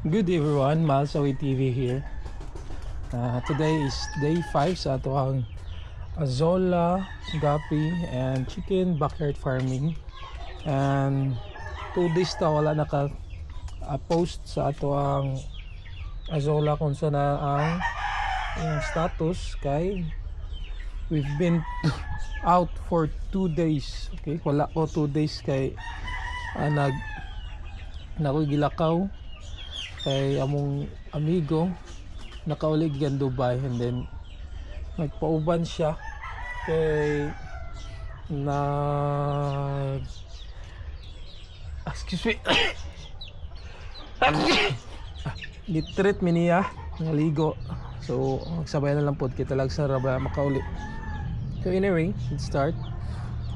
Good everyone, Malsawi TV here. Today is day 5 sa atuang Azolla, Gapi, and chicken backyard farming. And 2 days ta wala naka-post sa atuang Azolla kung saan na ang status kay we've been out for 2 days. Okay, wala ko 2 days kay nakoy gilakaw kay among amigo nakaulig gan Dubai, and then nagpauban siya kay excuse me gitreat mi niya naligo, so magsabay na lang pod kita lang sa raba makauli. So anyway, let's start.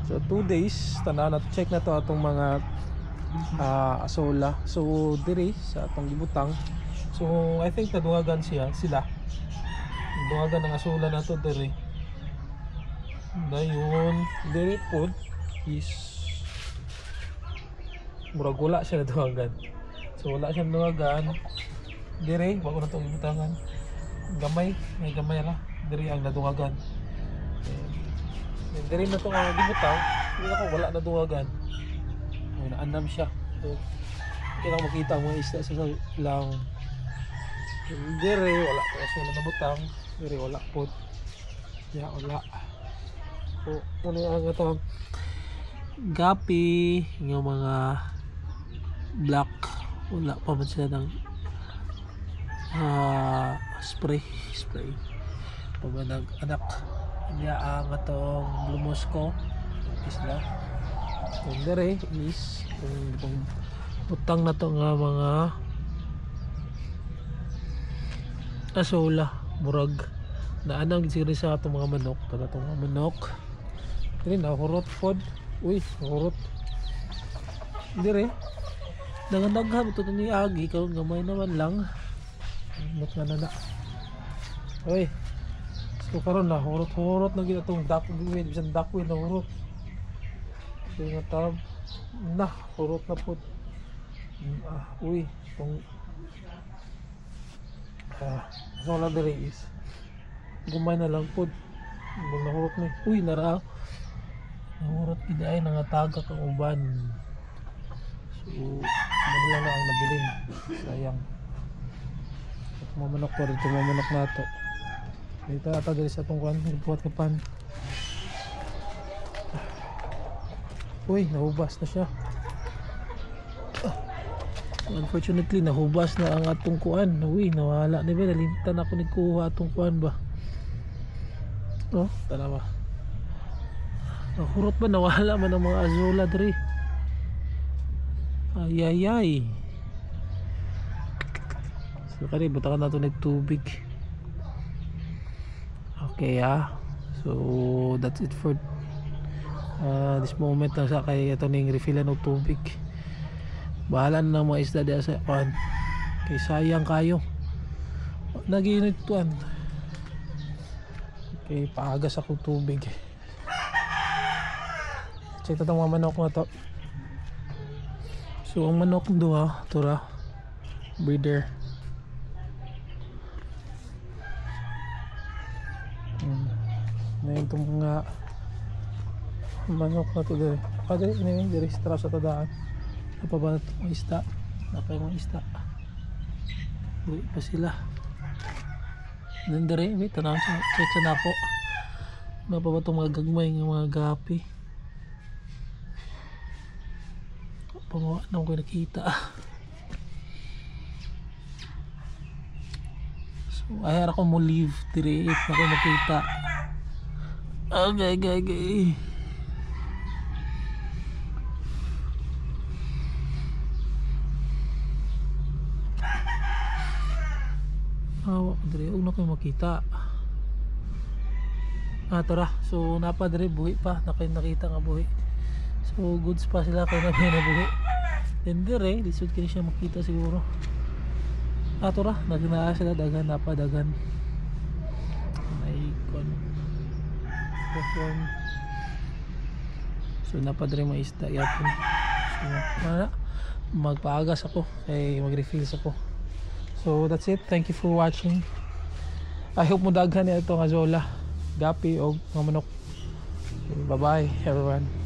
So 2 days tanan na check na to atong mga Azolla. So diri sa atong gibutang, so I think nadungagan sila dungagan ng Azolla na to diri. Dayon diri pod is murag wala siya nadungagan, so wala siya nadungagan diri bago na to gibutangan. May gamay ra diri ang nadungagan, and diri na to ang gibutang hindi ako wala nadungagan. Naanam siya, so kita makita mo isda sa lang dire wala ko Azolla na butang dire wala po ya wala. So ano ang ito Gapi yung mga black wala pa man sila ng spray pa man anak niya ang atong Blue Moscow isla. Yung dire is kung utang na to nga mga Azolla murag naanang siguro sa atong mga manok para itong mga manok dire nahurot pod. Uy nahurot dire nanganaghan ito ni agi karon gamay naman lang not nga na. Uy so karon nahurot na gid atong dakwin bisan dakwin nahurot. So nga tab na hurot na po. Uy itong Azolla dere is gumay na lang po nahurot na. Uy nara nahurot gid ay nangataga kang uban, so ano lang ang nabilin sayang. Mamanok po rin mamanok na to dito ata dere sa itong kwan ibuhat kapan. Uy, nahubas na siya. Unfortunately, nahubas na ang atong kuan. Uy, nawala na ba? Nalintan ako nagkuha atong kuan ba? Oh, tanawa. Nahurot ba? Nawala man ang mga Azolla diri. Ay. So, kani, butakan na ito nagtubig. Okay, so, that's it for this moment na sa kay ito ning refillan ng tubig. Bahala na mga isda diya sa pan kay sayang kayo naginit tuan. Okay, paagas ako tubig. Check ito mga manok na to. So ang manok duha tura breeder. Na itong mga manok na to dere. Kadiri ini diri strap sa tadaan. Apa ba itong isda? Napay mga isda. Buhi pa sila. Nandere, may tanawin sa check sa nako. Napa ba itong mga gagmay ng mga gapi? Pangawa na ko nakita. So ayara ko mo leave dire if na ko makita. Okay. Awak dire ug na koy makita. Tara. So napa dire buhi pa, nakita nga buhi. So goods pa sila kay na buhi. Then dire lisod kini siya makita siguro. Tara, nagnaa sila dagan napa dagan. May kon. So napa dire may isda yapon. So magpaagas ako kay mag-refills ako. So that's it. Thank you for watching. I hope mo daghan niya ito nga zola, gapi o mga manok. Bye bye everyone.